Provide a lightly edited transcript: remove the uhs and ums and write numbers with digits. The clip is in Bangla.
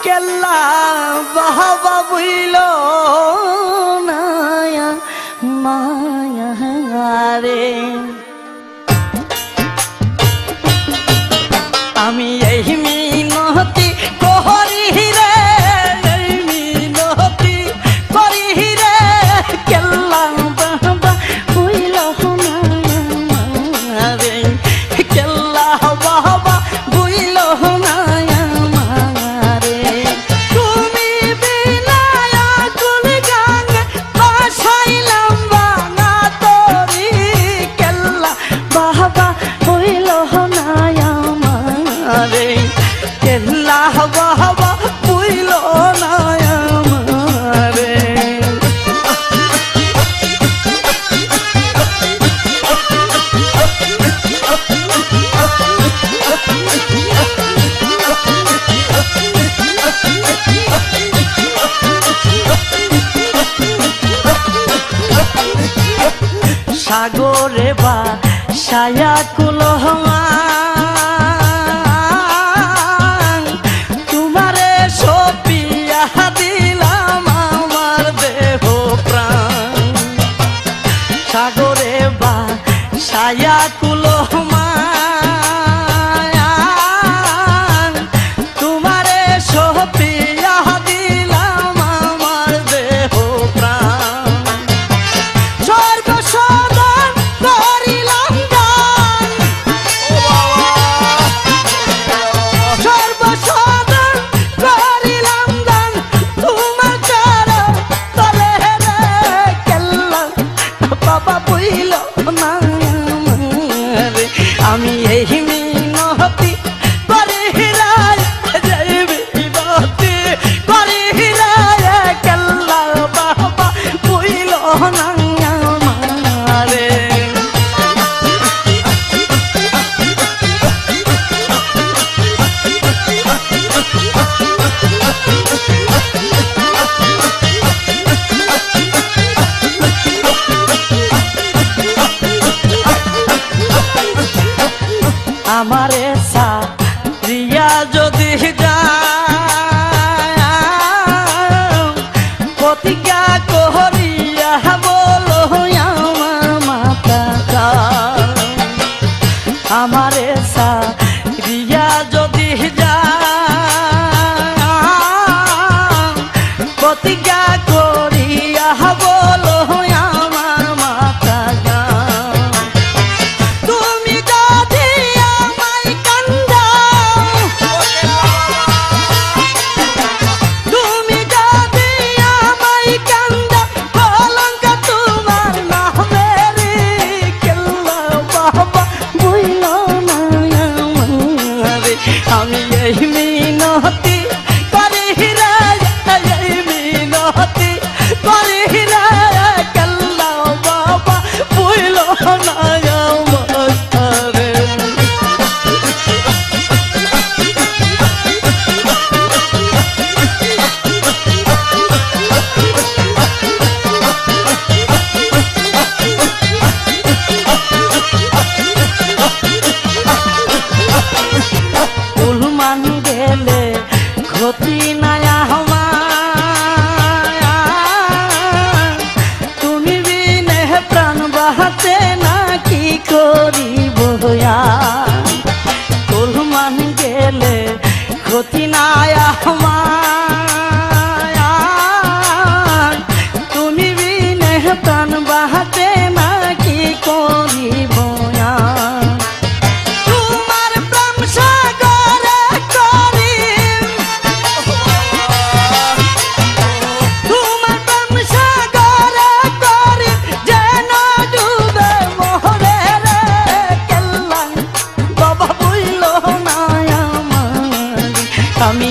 কেল্লা বাবা বুইল নায়া মায়া রে আমি এই মিনতি করি রে এই মিনতি করি রে কেল্লা বাবা বুইল নায়া রে কেল্লা বাবা বুইল নায়া সাগরে বা ছায়া কুলহমা তোমারে সপিয়া দিলাম আমার দেহ প্রাণ সাগরে বা ছায়া কুলহমা তোমারে সপিয়া দিলাম আমার দেহ প্রাণ আমি এই মিনতি করি হিরায় যাইবি নতি করি হিরায় কেল্লা বাবা বুইল না আমারে আমারে সারিয়া যদি যায় প্রতিজ্ঞা করিয়া বলো আমার মাতা আমারে সারিয়া যদি যায় প্রতিজ্ঞা করিয়া বলো আমার মাতা আমি এই মিনতি করি হিরায় এই মিনতি করি হিরায় কেল্লা বাবা বুইল না আমারে ক্ষতি নাই তুমি বিনে প্রাণ বাহাতে না কি করিব তোর মান গেলে ক্ষতি নাই তুমি বিনে প্রাণ বাহাতে না কি করিব আমি